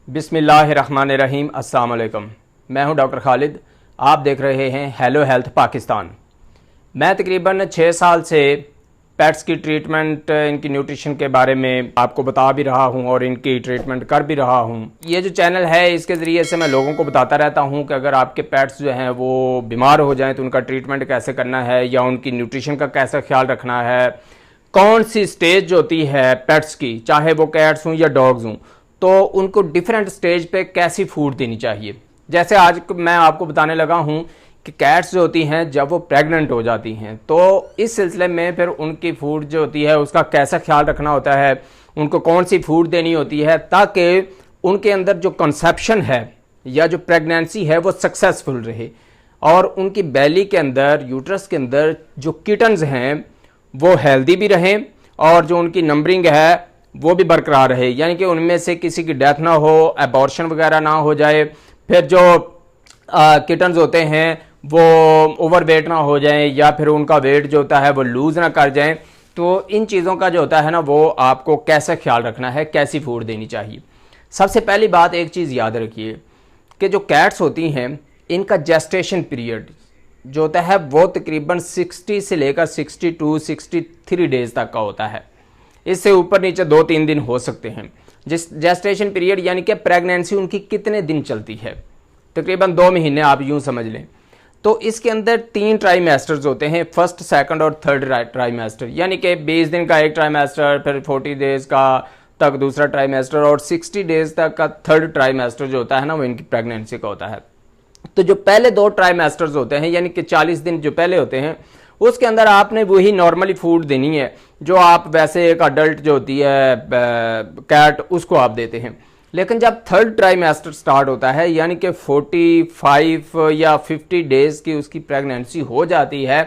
बिस्मिल्लाहिर्रहमानिर्रहीम। अस्सलाम वालेकुम। मैं हूं डॉक्टर खालिद। आप देख रहे हैं हेलो हेल्थ पाकिस्तान। मैं तकरीबन 6 साल से पेट्स की ट्रीटमेंट, इनकी न्यूट्रिशन के बारे में आपको बता भी रहा हूं और इनकी ट्रीटमेंट कर भी रहा हूं। ये जो चैनल है इसके ज़रिए से मैं लोगों को बताता रहता हूं कि अगर आपके पेट्स जो हैं वो बीमार हो जाएं तो उनका ट्रीटमेंट कैसे करना है या उनकी न्यूट्रिशन का कैसे ख्याल रखना है, कौन सी स्टेज जो होती है पेट्स की, चाहे वो कैट्स हों या डॉग्स हों, तो उनको डिफरेंट स्टेज पे कैसी फूड देनी चाहिए। जैसे आज मैं आपको बताने लगा हूं कि कैट्स जो होती हैं जब वो प्रेग्नेंट हो जाती हैं तो इस सिलसिले में फिर उनकी फूड जो होती है उसका कैसा ख्याल रखना होता है, उनको कौन सी फूड देनी होती है ताकि उनके अंदर जो कंसेप्शन है या जो प्रेगनेंसी है वो सक्सेसफुल रहे और उनकी बैली के अंदर, यूट्रस के अंदर जो किटन्स हैं वो हेल्दी भी रहें और जो उनकी नंबरिंग है वो भी बरकरार रहे, यानी कि उनमें से किसी की डेथ ना हो, एबॉर्शन वगैरह ना हो जाए, फिर जो किटन्स होते हैं वो ओवरवेट ना हो जाएं या फिर उनका वेट जो होता है वो लूज़ ना कर जाएं। तो इन चीज़ों का जो होता है ना वो आपको कैसे ख्याल रखना है, कैसी फूड देनी चाहिए। सबसे पहली बात एक चीज़ याद रखिए कि जो कैट्स होती हैं इनका जेस्टेशन पीरियड जो होता है वो तकरीबन 60 से लेकर 62 63 डेज तक का होता है। इससे ऊपर नीचे 2-3 दिन हो सकते हैं। जिस जेस्टेशन पीरियड यानी कि प्रेगनेंसी उनकी कितने दिन चलती है, तकरीबन 2 महीने आप यूं समझ लें। तो इसके अंदर 3 ट्राइमेस्टर्स होते हैं, फर्स्ट, सेकंड और थर्ड ट्राइमेस्टर, यानी कि 20 दिन का एक ट्राइमेस्टर, फिर 40 डेज का तक दूसरा ट्राइमेस्टर और 60 डेज तक का थर्ड ट्राइमेस्टर जो होता है ना वो इनकी प्रेगनेंसी का होता है। तो जो पहले 2 ट्राइमेस्टर्स होते हैं यानी कि 40 दिन जो पहले होते हैं उसके अंदर आपने वही नॉर्मली फूड देनी है जो आप वैसे एक अडल्ट जो होती है कैट उसको आप देते हैं। लेकिन जब थर्ड ट्राइमेस्टर स्टार्ट होता है यानी कि 45 या 50 डेज की उसकी प्रेगनेंसी हो जाती है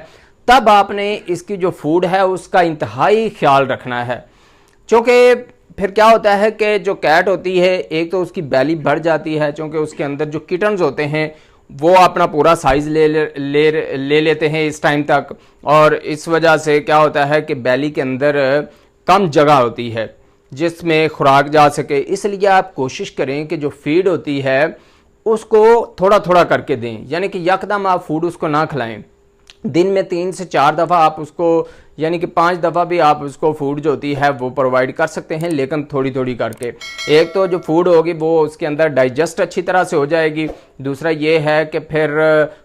तब आपने इसकी जो फूड है उसका इंतहाई ख्याल रखना है। क्योंकि फिर क्या होता है कि जो कैट होती है एक तो उसकी बैली बढ़ जाती है क्योंकि उसके अंदर जो किटन्स होते हैं वो अपना पूरा साइज ले लेते हैं इस टाइम तक, और इस वजह से क्या होता है कि बैली के अंदर कम जगह होती है जिसमें खुराक जा सके। इसलिए आप कोशिश करें कि जो फीड होती है उसको थोड़ा थोड़ा करके दें, यानी कि यकदम आप फूड उसको ना खिलाएं। दिन में 3 से 4 दफ़ा आप उसको यानी कि 5 दफ़ा भी आप उसको फूड जो होती है वो प्रोवाइड कर सकते हैं, लेकिन थोड़ी थोड़ी करके। एक तो जो फूड होगी वो उसके अंदर डाइजेस्ट अच्छी तरह से हो जाएगी, दूसरा ये है कि फिर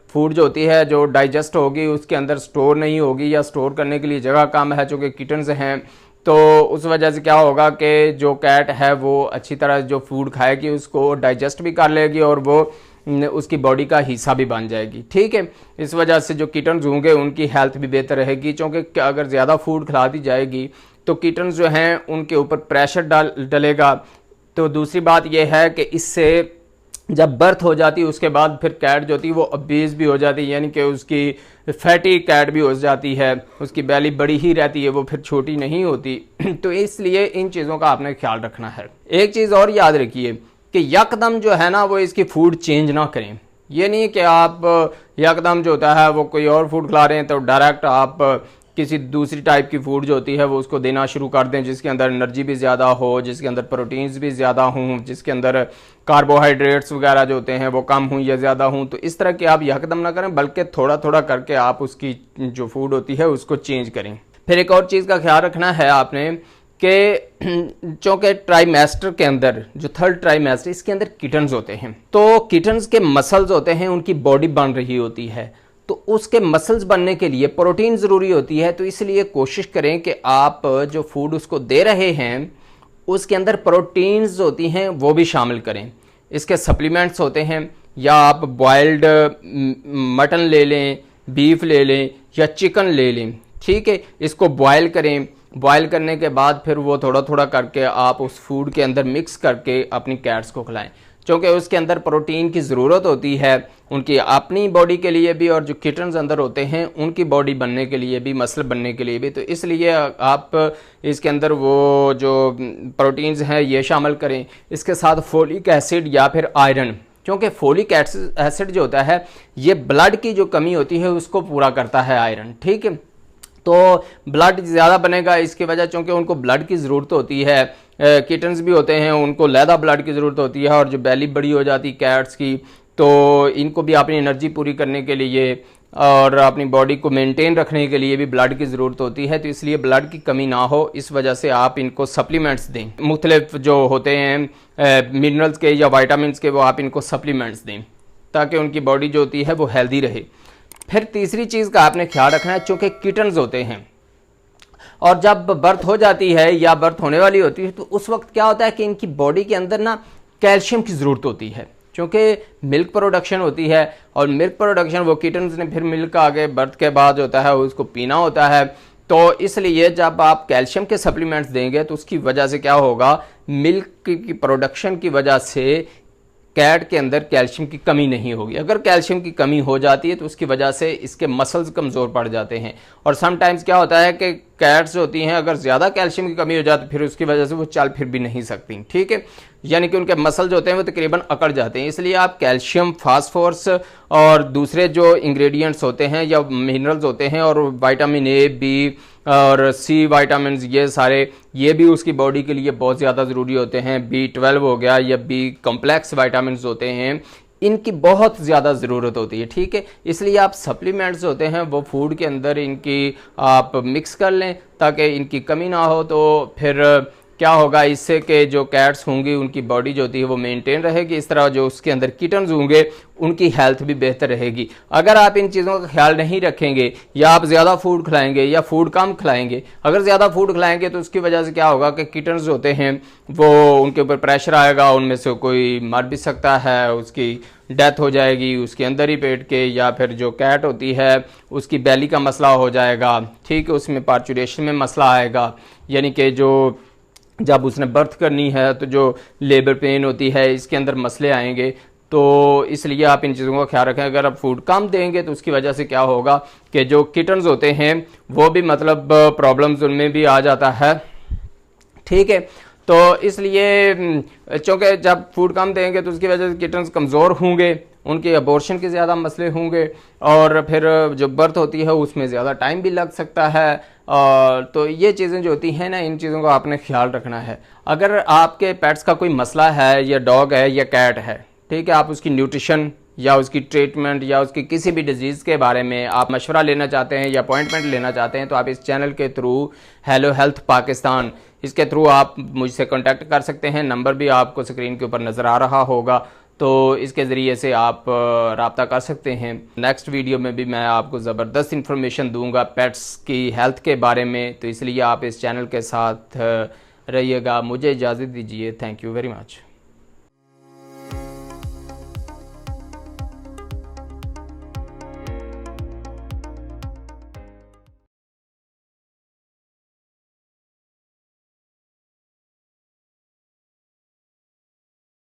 फूड जो होती है जो डाइजेस्ट होगी उसके अंदर स्टोर नहीं होगी या स्टोर करने के लिए जगह कम है चूँकि किटन्स हैं, तो उस वजह से क्या होगा कि जो कैट है वो अच्छी तरह जो फूड खाएगी उसको डाइजेस्ट भी कर लेगी और वो उसकी बॉडी का हिस्सा भी बन जाएगी। ठीक है, इस वजह से जो किटन्स होंगे उनकी हेल्थ भी बेहतर रहेगी, क्योंकि अगर ज़्यादा फूड खिला दी जाएगी तो किटन्स जो हैं उनके ऊपर प्रेशर डलेगा। तो दूसरी बात यह है कि इससे जब बर्थ हो जाती है उसके बाद फिर कैट जो होती है वो ओबीस भी हो जाती है, यानी कि उसकी फैटी कैट भी हो जाती है, उसकी बैली बड़ी ही रहती है, वो फिर छोटी नहीं होती। तो इसलिए इन चीज़ों का आपने ख्याल रखना है। एक चीज़ और याद रखिए कि यकदम जो है ना वो इसकी फूड चेंज ना करें। ये नहीं कि आप यकदम जो होता है वो कोई और फूड खिला रहे हैं तो डायरेक्ट आप किसी दूसरी टाइप की फूड जो होती है वो उसको देना शुरू कर दें जिसके अंदर एनर्जी भी ज़्यादा हो, जिसके अंदर प्रोटीन्स भी ज़्यादा हों, जिसके अंदर कार्बोहाइड्रेट्स वगैरह जो होते हैं वो कम हों या ज़्यादा हों। तो इस तरह के आप यकदम ना करें, बल्कि थोड़ा थोड़ा करके आप उसकी जो फूड होती है उसको चेंज करें। फिर एक और चीज़ का ख्याल रखना है आपने कि चूँकि ट्राइमेस्टर के अंदर जो थर्ड ट्राइमेस्टर इसके अंदर किटन्स होते हैं, तो किटन्स के मसल्स होते हैं, उनकी बॉडी बन रही होती है, तो उसके मसल्स बनने के लिए प्रोटीन ज़रूरी होती है। तो इसलिए कोशिश करें कि आप जो फूड उसको दे रहे हैं उसके अंदर प्रोटीन्स होती हैं वो भी शामिल करें। इसके सप्लीमेंट्स होते हैं, या आप बॉयल्ड मटन ले लें, बीफ ले लें या चिकन ले लें। ठीक है, इसको बॉयल करें, बॉयल करने के बाद फिर वो थोड़ा थोड़ा करके आप उस फूड के अंदर मिक्स करके अपनी कैट्स को खिलाएं, क्योंकि उसके अंदर प्रोटीन की ज़रूरत होती है उनकी अपनी बॉडी के लिए भी और जो किटन्स अंदर होते हैं उनकी बॉडी बनने के लिए भी, मसल बनने के लिए भी। तो इसलिए आप इसके अंदर वो जो प्रोटीन्स हैं ये शामिल करें। इसके साथ फोलिक एसिड या फिर आयरन, क्योंकि फोलिक एसिड जो होता है ये ब्लड की जो कमी होती है उसको पूरा करता है आयरन। ठीक है, तो ब्लड ज़्यादा बनेगा इसकी वजह, चूँकि उनको ब्लड की ज़रूरत होती है, किटन्स भी होते हैं उनको ज़्यादा ब्लड की ज़रूरत होती है, और जो बैली बड़ी हो जाती है कैट्स की, तो इनको भी अपनी एनर्जी पूरी करने के लिए और अपनी बॉडी को मेंटेन रखने के लिए भी ब्लड की ज़रूरत होती है। तो इसलिए ब्लड की कमी ना हो इस वजह से आप इनको सप्लीमेंट्स दें, मुख्तलिफ जो होते हैं मिनरल्स के या वाइटामिन के, वो आप इनको सप्लीमेंट्स दें ताकि उनकी बॉडी जो होती है वो हेल्दी रहे। फिर तीसरी चीज़ का आपने ख्याल रखना है, चूँकि किटन्स होते हैं और जब बर्थ हो जाती है या बर्थ होने वाली होती है, तो उस वक्त क्या होता है कि इनकी बॉडी के अंदर ना कैल्शियम की ज़रूरत होती है, क्योंकि मिल्क प्रोडक्शन होती है और मिल्क प्रोडक्शन वो किटन्स ने फिर मिल्क आगे बर्थ के बाद होता है उसको पीना होता है। तो इसलिए जब आप कैल्शियम के सप्लीमेंट्स देंगे तो उसकी वजह से क्या होगा, मिल्क की प्रोडक्शन की वजह से कैट के अंदर कैल्शियम की कमी नहीं होगी। अगर कैल्शियम की कमी हो जाती है तो उसकी वजह से इसके मसल्स कमज़ोर पड़ जाते हैं, और समटाइम्स क्या होता है कि कैट्स होती हैं अगर ज़्यादा कैल्शियम की कमी हो जाती है फिर उसकी वजह से वो चल फिर भी नहीं सकती, ठीक है, यानी कि उनके मसल जो होते हैं वो तकरीबन अकड़ जाते हैं। इसलिए आप कैल्शियम, फास्फोरस और दूसरे जो इंग्रेडिएंट्स होते हैं या मिनरल्स होते हैं और विटामिन ए, बी और सी विटामिन, ये सारे ये भी उसकी बॉडी के लिए बहुत ज़्यादा ज़रूरी होते हैं। B12 हो गया या बी कॉम्प्लेक्स विटामिन होते हैं, इनकी बहुत ज़्यादा ज़रूरत होती है, ठीक है। इसलिए आप सप्लीमेंट्स होते हैं वो फूड के अंदर इनकी आप मिक्स कर लें ताकि इनकी कमी ना हो। तो फिर क्या होगा इससे कि जो कैट्स होंगी उनकी बॉडी जो होती है वो मेंटेन रहेगी, इस तरह जो उसके अंदर किटन्स होंगे उनकी हेल्थ भी बेहतर रहेगी। अगर आप इन चीज़ों का ख्याल नहीं रखेंगे या आप ज़्यादा फूड खिलाएंगे या फूड कम खिलाएंगे, अगर ज़्यादा फूड खिलाएंगे तो उसकी वजह से क्या होगा कि किटन्स होते हैं वो उनके ऊपर प्रेशर आएगा, उनमें से कोई मर भी सकता है, उसकी डेथ हो जाएगी उसके अंदर ही पेट के, या फिर जो कैट होती है उसकी बैली का मसला हो जाएगा, ठीक है, उसमें पार्चुरेशन में मसला आएगा, यानी कि जो जब उसने बर्थ करनी है तो जो लेबर पेन होती है इसके अंदर मसले आएंगे। तो इसलिए आप इन चीज़ों का ख्याल रखें। अगर आप फूड कम देंगे तो उसकी वजह से क्या होगा कि जो किटन्स होते हैं वो भी मतलब प्रॉब्लम्स उनमें भी आ जाता है, ठीक है। तो इसलिए चूँकि जब फूड कम देंगे तो उसकी वजह से किटन्स कमज़ोर होंगे, उनके अबॉर्शन के ज़्यादा मसले होंगे, और फिर जो बर्थ होती है उसमें ज़्यादा टाइम भी लग सकता है। तो ये चीज़ें जो होती हैं ना, इन चीज़ों का आपने ख्याल रखना है। अगर आपके पेट्स का कोई मसला है या डॉग है या कैट है, ठीक है, आप उसकी न्यूट्रिशन या उसकी ट्रीटमेंट या उसकी किसी भी डिजीज़ के बारे में आप मशवरा लेना चाहते हैं या अपॉइंटमेंट लेना चाहते हैं तो आप इस चैनल के थ्रू हेलो हेल्थ पाकिस्तान, इसके थ्रू आप मुझसे कांटेक्ट कर सकते हैं। नंबर भी आपको स्क्रीन के ऊपर नज़र आ रहा होगा, तो इसके ज़रिए से आप रब्ता कर सकते हैं। नेक्स्ट वीडियो में भी मैं आपको ज़बरदस्त इंफॉर्मेशन दूंगा पेट्स की हेल्थ के बारे में, तो इसलिए आप इस चैनल के साथ रहिएगा। मुझे इजाज़त दीजिए। Thank you very much.